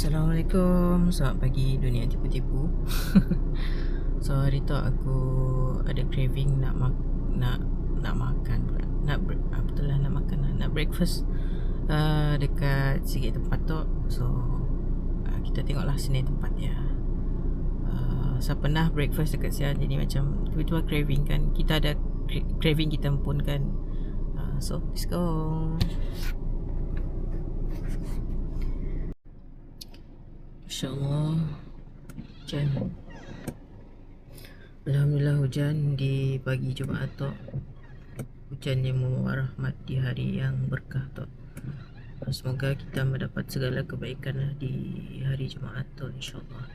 Assalamualaikum, selamat pagi dunia tipu-tipu. So hari tu aku ada craving nak makan pula. Betul lah nak makan lah. Nak breakfast dekat sikit tempat tu. So kita tengoklah sini tempat dia. Saya pernah breakfast dekat sana, jadi macam tiba-tiba craving kan. Kita ada craving kita pun kan. So let's go. InsyaAllah hujan. Alhamdulillah hujan di pagi Jumaat tu. Hujan yang membawa rahmat di hari yang berkah tu. Semoga kita mendapat segala kebaikan lah di hari Jumaat tu, insyaAllah.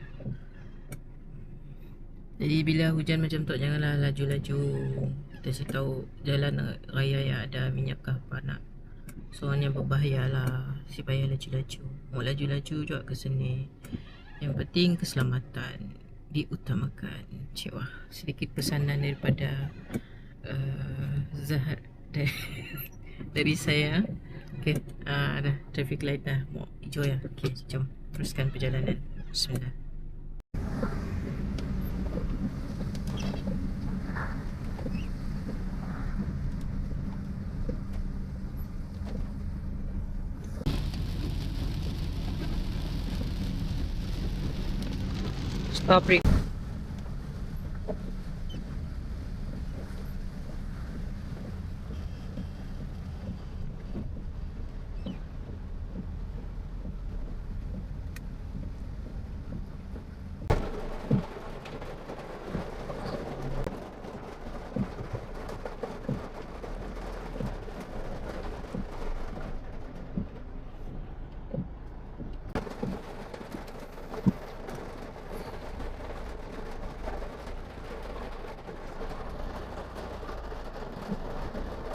Jadi bila hujan macam tu, janganlah laju-laju. Kita si tahu jalan raya yang ada minyak ke apa nak. Soalnya berbahaya lah. Si payah laju-laju. Mau laju-laju juga ke sini. Yang penting keselamatan diutamakan. Cik, wah, sedikit pesanan daripada Zahar dari saya. Okay, dah traffic light dah mau hijau ya. Okay, jom teruskan perjalanan. Bismillah. Stop recording.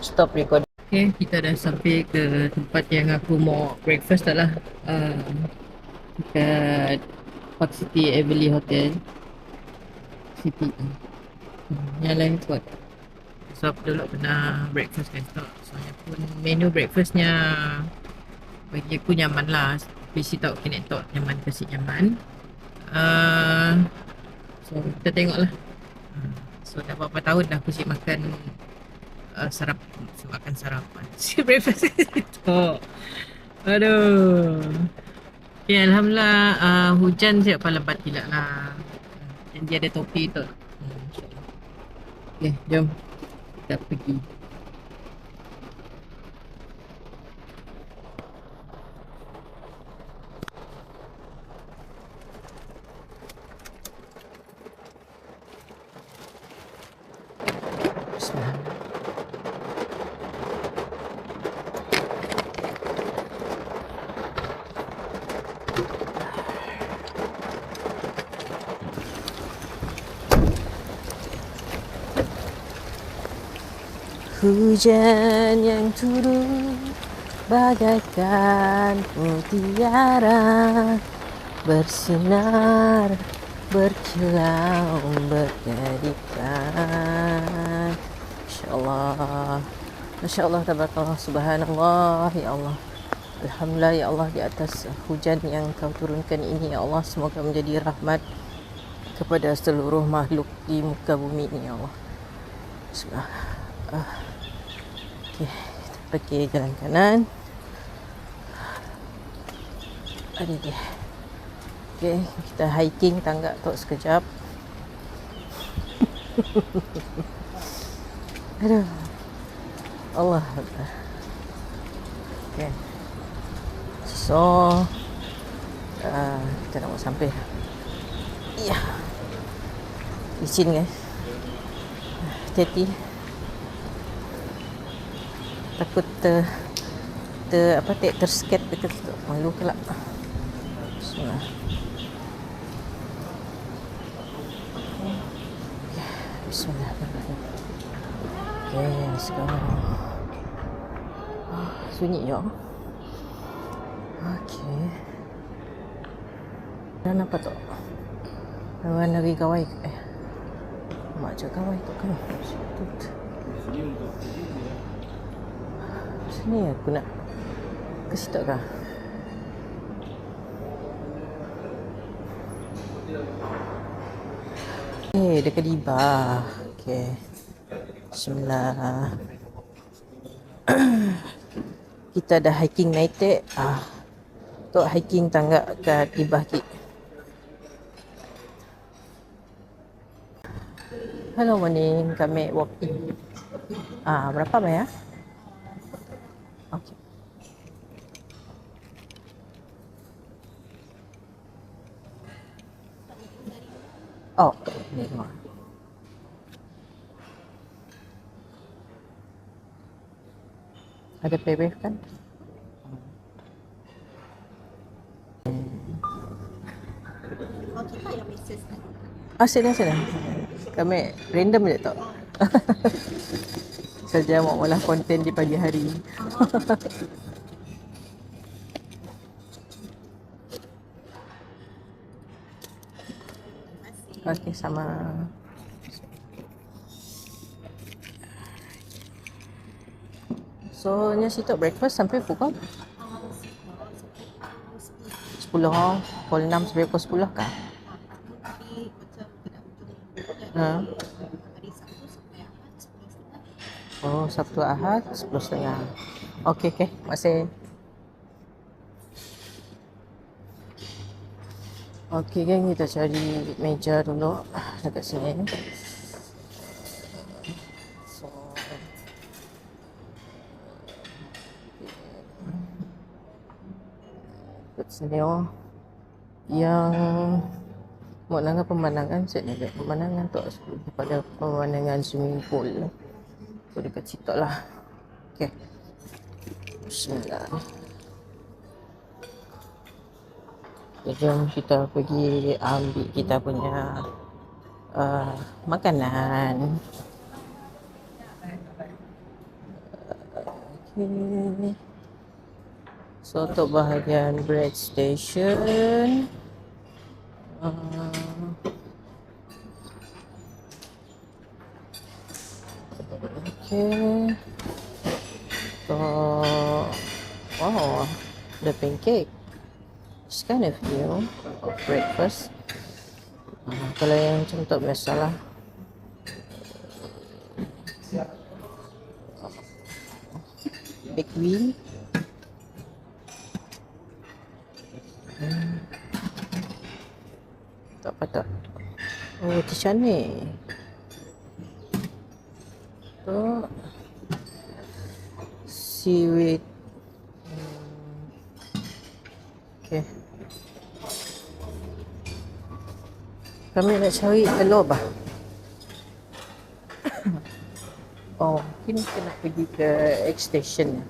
Stop recording. Okay, kita dah sampai ke tempat yang aku mau breakfast dah lah. Dekat Park City Everly Hotel City. Yang lain buat. So aku dulu pernah breakfast kan tu. Soalnya pun menu breakfastnya bagi aku nyaman lah. Bisi tahu kena tak nyaman kasih nyaman. So kita tengok lah. So dah berapa tahun dah aku si makan makan sarapan. Si breakfast itu. Aduh. Okay, alhamdulillah hujan siapa lebat tidak lah. Dan dia ada topi tu. Okay, jom kita pergi. Bismillah. Hujan yang turun bagaikan mutiara, bersinar, berkilau, berkedipan. InsyaAllah. Masya Allah, tabarakallah, subhanallah, ya Allah. Alhamdulillah ya Allah, di atas hujan yang kau turunkan ini ya Allah, semoga menjadi rahmat kepada seluruh makhluk di muka bumi ini ya Allah. Bismillah. Okay, kita pergi jalan kanan. Ada dia. Okay, kita hiking tangga tu sekejap. Aduh, Allah Akbar. Okay, so kita nak sampai. Ya, licin guys. Hati-hati. Takut tersket dekat situ. Malu kelak. Bismillah. Bismillahirrahmanirrahim. Okay, let's go. Sunyi je. Okay. Dan apa tu? Lawan lagi kawai. Mak cakap kawai tu kan. Sini aku nak ke situ kah? Dekat Libah. Okay. Bismillah. Kita dah hiking naik. Untuk hiking tangga kat Libah Kik. Hello morning, kami walking. Berapa bayar? Okay. Oh, ni tengok. Ada paywave kan? Sini. Kami random je tak? Saja mau olah konten di pagi hari. Okey, sama. So, nya situ breakfast sampai pukul 10. Pukul 6 sampai pukul 10 kah? Oh, Sabtu Ahad 10.30. Okey, masih. Okey geng, kita cari meja dulu dekat sini. So, dekat sini yang mau nangkap pemandangan, saya nak lihat pemandangan tu daripada pemandangan swimming pool. So dekat situ lah. Okay. Bismillah. Jom kita pergi ambil kita punya makanan. Okay. So untuk bahagian bread station, okay. So, wow, the pancake. It's kind of new for breakfast. Kalau yang macam tu biasalah. Baked bean. Tak patut. Oh, macam ni. Tu seaweed. Okay. Kami nak cari telur bah. Oh, mungkin kita nak pergi ke X station.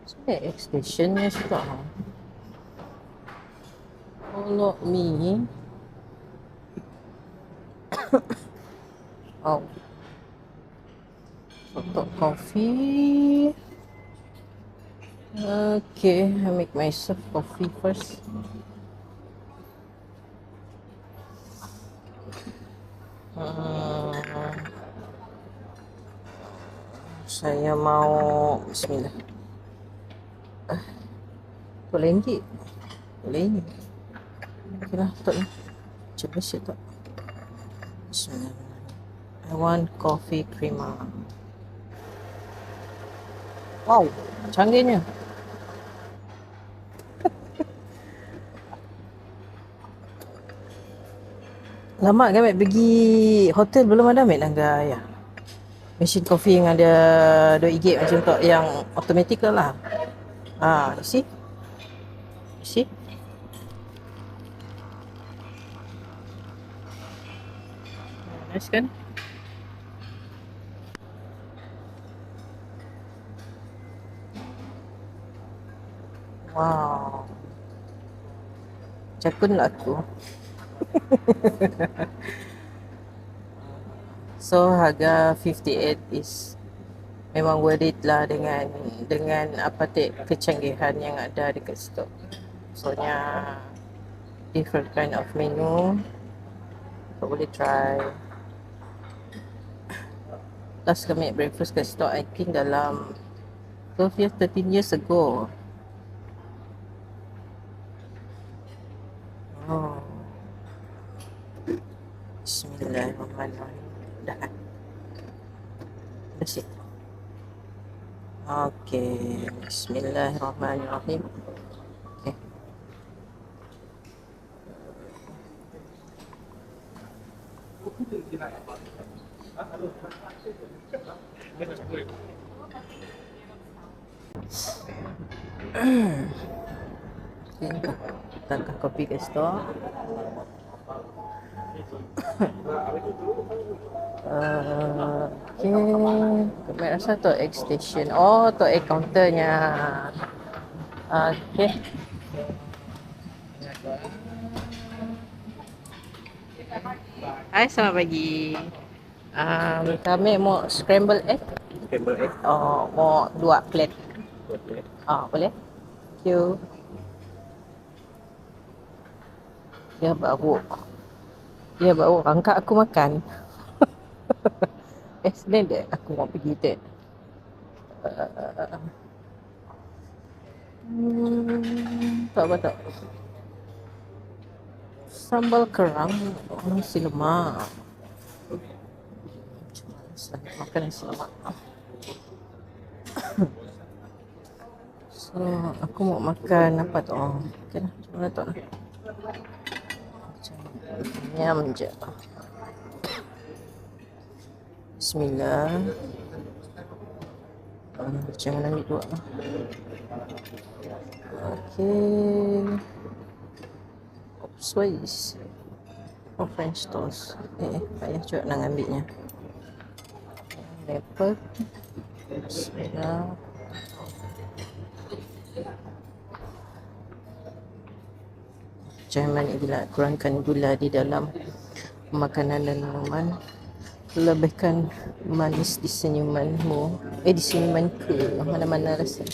Sebenarnya X station ni sudah. Follow me. Oh. Untuk coffee. Okay, I make myself coffee first. Saya mau bismillah. Boleh ni. Boleh ni. Okeylah, betul lah. Cuba siap tak? Bismillah. I want coffee creamer. Wow, canggihnya. Lama kan pergi hotel belum ada Nangga ya. Mesin kopi yang ada 2 gig macam tu yang automatic lah. You see? You see? Nice kan? Wow. Cakun lah aku. So harga 58 is memang worth it lah dengan apa kecanggihan yang ada dekat situ. Soalnya different kind of menu. kau boleh try. Last kami breakfast kat situ I think dalam 12 years, 13 years ago. Oh. Bismillahirrahmanirrahim. Dah. That's it. Okay. Bismillahirrahmanirrahim. Okay. Tangkap kopi kat situ. Okay. Kami rasa tu egg station. Oh, tu egg counternya. Okay. Hai, selamat pagi. Kami mau scramble egg. Scramble egg. Oh, mau 2 plate. Boleh? Thank you. Dia baru angkat aku makan. Sebenarnya dia aku mau pergi tu. Tak apa tak. Sambal kerang, nasi lemak. Makan nasi lemak. So, aku mau makan apa tu? Okay lah, macam mana tu? Nyam je. Bismillah. Jangan ambil dua. Okay. Swiss. French toast. Payah juga nak ambilnya. Apple. Bismillah. Jangan bila kurangkan gula di dalam makanan dan minuman. Lebihkan manis di senyumanmu. Di senyumanku. Mana-mana rasa.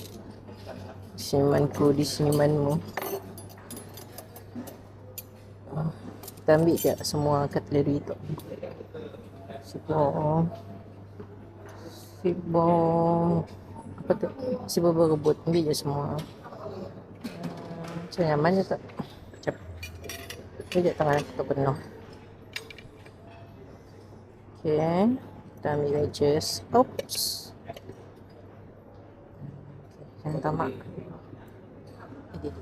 Senyumanku di senyumanmu. Kita ambil je semua cutlery tu. Sibong apa tu? Sibong berebut. Ambil je semua. Macam nyaman je tak? Macam sekejap tangan aku tak penuh. Okay. Kita ambil wedges. Oops. Jangan tamak. Okay.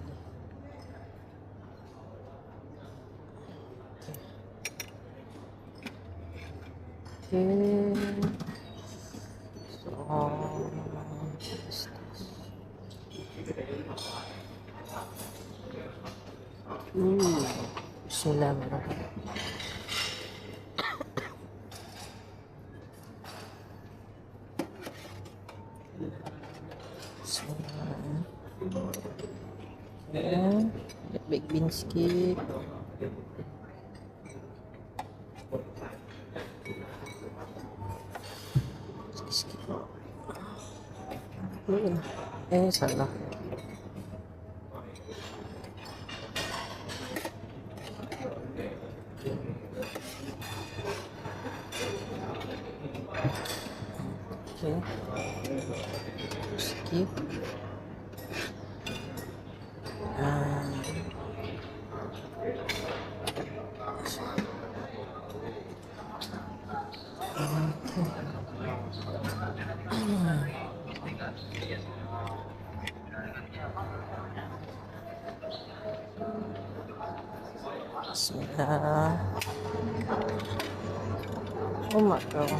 Bismillahirrahmanirrahim. Baked bean sikit. Salah. Okay. Skip. Bismillah. Oh my god.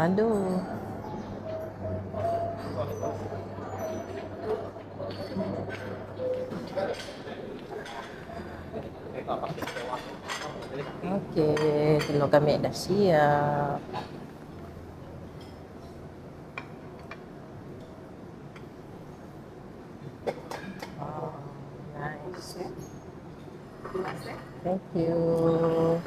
Aduh. Okey, telur kami dah siap. Oh, nice. Thank you.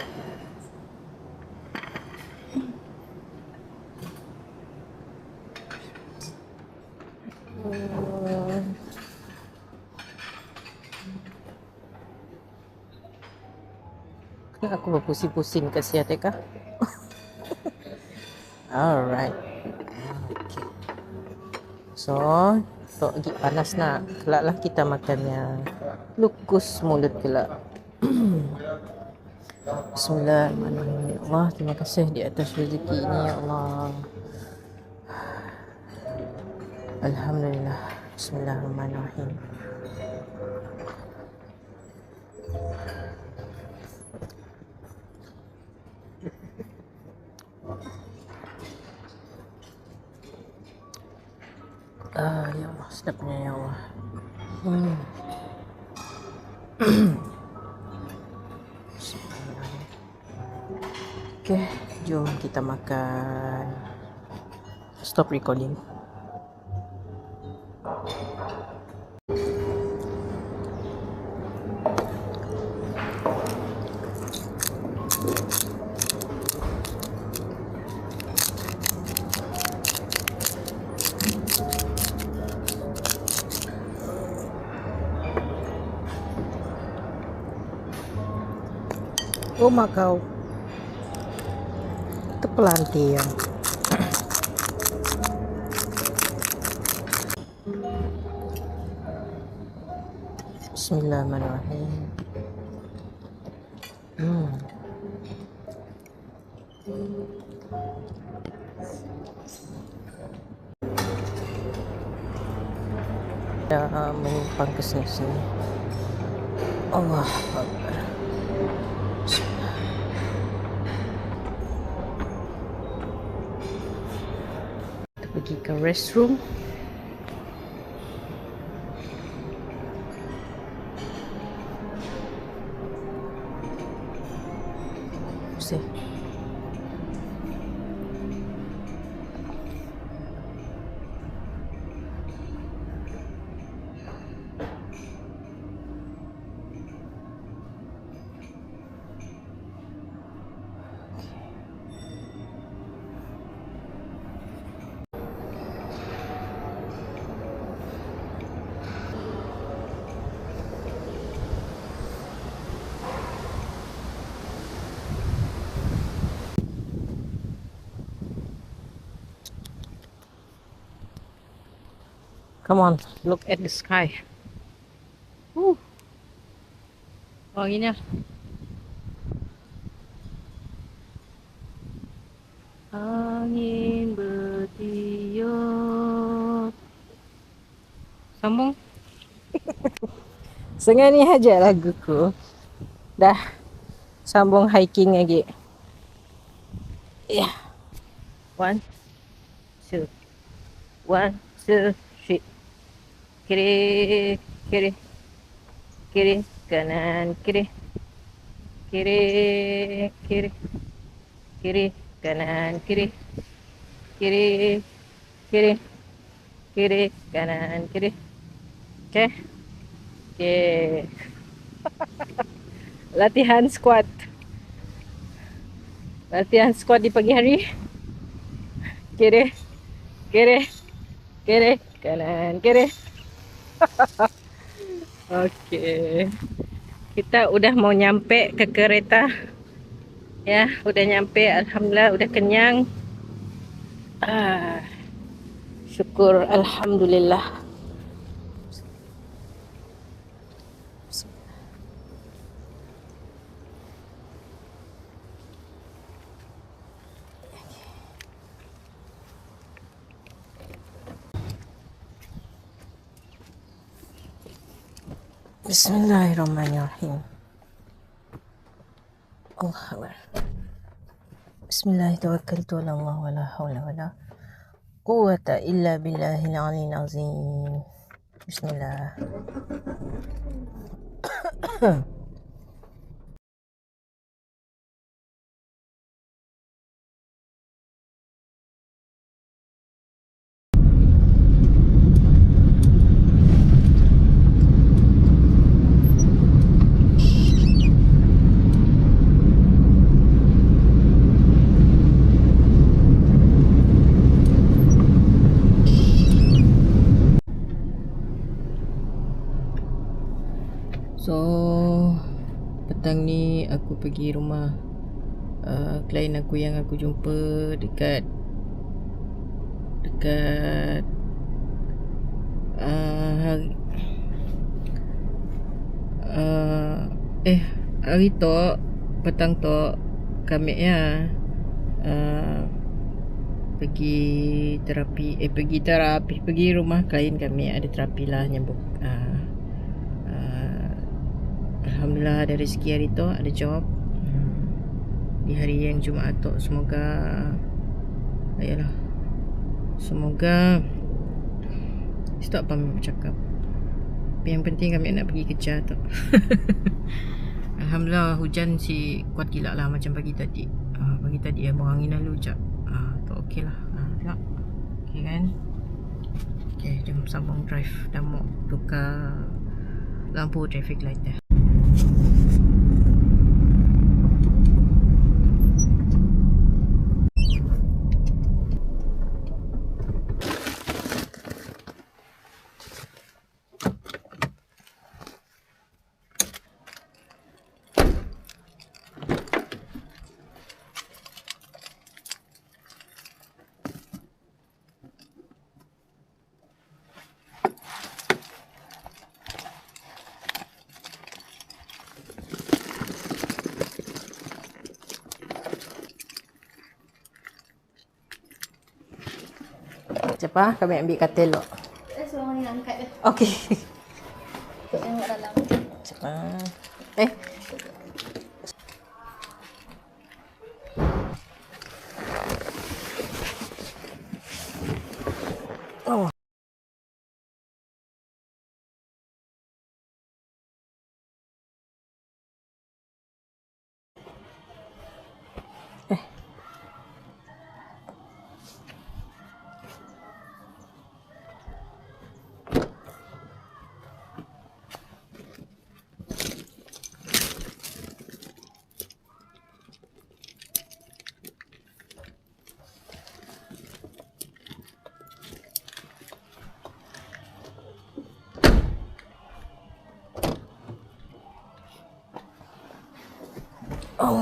Aku berpusing-pusing kat siya teka. Alright. Okay. So, tok lagi panas nak. Kelak lah kita makannya. Lukus mulut kelak. Bismillahirrahmanirrahim. Ya Allah, terima kasih di atas rezeki ini ya Allah. Alhamdulillah. Bismillahirrahmanirrahim. Ya Allah, sedapnya ya Allah. Okay, jom kita makan. Stop recording. Oh Makau, itu pelantian. Bismillahirrahmanirrahim. Menumpang ke sini. Allah Akbar. Kita pergi ke restroom. Come on, look at the sky. Wanginya. Angin bertiup. Sambung. Sengaja ni aja laguku. Dah sambung hiking lagi. Yeah. 1, 2, 1, 2, 3. Kiri, kiri, kiri, kanan, kiri, kiri, kiri, kiri, kanan, kiri, kiri, kiri, kiri, kanan, kiri. Okay, okay. Latihan squat di pagi hari. Kiri, kiri, kiri, kanan, kiri. Okey. Kita udah mau nyampe ke kereta. Ya, udah nyampe. Alhamdulillah udah kenyang. Syukur alhamdulillah. Bismillahirrahmanirrahim. Allah Akbar. Bismillahirrahmanirrahim. Allah wala hawla wala quwwata illa billahil aliyyil azim. Bismillah. petang ni aku pergi rumah klien aku yang aku jumpa dekat hari tu petang tu kami ya pergi pergi rumah klien kami, ada terapi lah nyambut. Alhamdulillah ada rezeki hari tu, ada job di hari yang Jumaat tu. Semoga stop apa bercakap. Yang penting kami nak pergi kerja tu. Alhamdulillah hujan si kuat gila lah macam pagi tadi. Pagi tadi berangin lalu jap. Tu okey lah. Tengok. Okey kan? Okey, jom sambung drive. Dah mau tukar lampu traffic light dah. Siapa? Kami ambil katil lo. Seorang yang angkat dia. Okey. Tengok dalam. Cepat. Oh. Oh.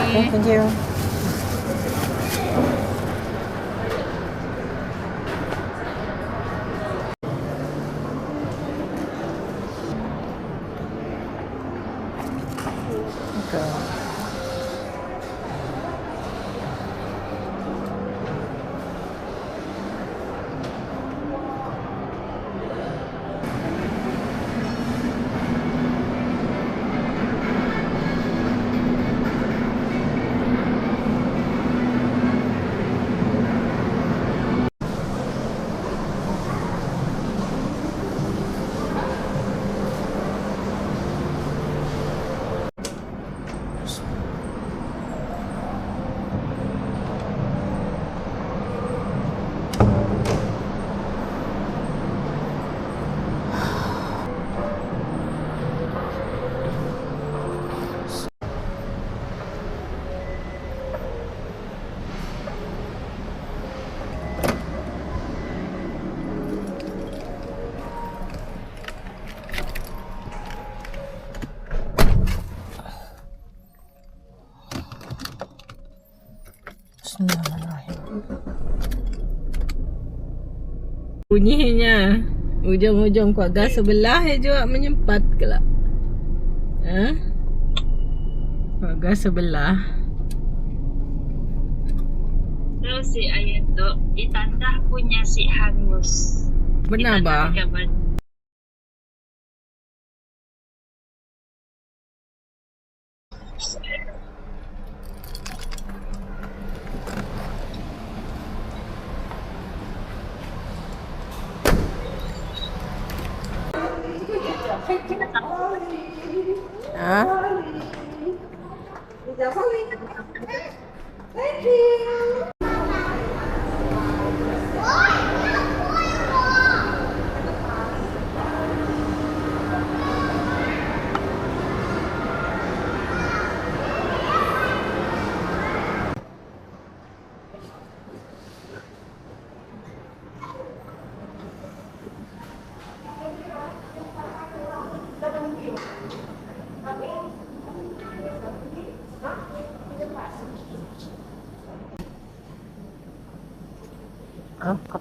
Okay, thank you. Okay. Bismillahirrahmanirrahim. Bunyinya ujung-ujung keluarga sebelah juga menyempat kelak. Keluarga sebelah. Terus si ayah tu ditantah punya si hangus. Benar bah?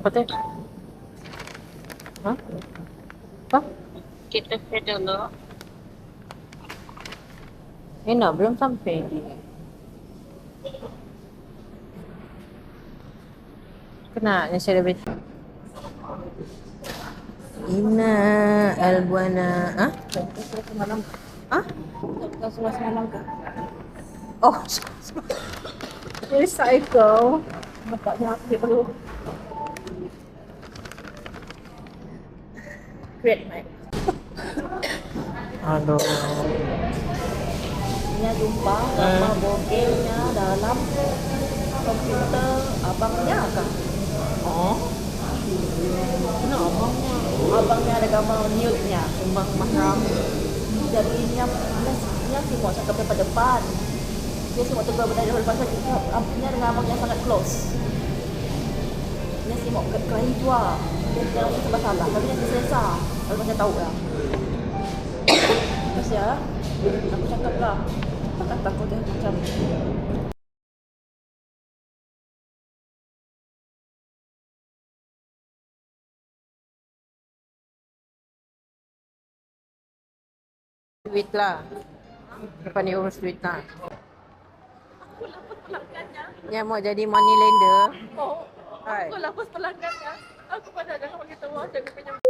Apa tu? Apa? Kita ke dulu. Nak belum sampai. Kena yang saya dah baca. Inna albuana. Semalam. Tak sudah semalam ke? Oh, recycle. Bapaknya dia perlu create mic. Aduh. Dia jumpa gambar bogeynya dalam komputer abangnya kan? Oh. Kenapa abangnya? Abangnya ada gambar nude-nya, sumbang mahram. Jadi dia semua cakap daripada depan. Dia semua tegur benda daripada depan saja. Dia dengan abang yang sangat close. Dia semua kelahi jua. Dia rasa sebab salah. Tapi dia selesa. Kalau macam tahu lah. Terus ya, aku cakap lah. Takkan takut dia macam Duit lah. Lepas ni urus duit lah. Yang mau jadi money lender. oh, Hai. aku lapus pelanggannya. Aku pada jangan bagi tahu aku punya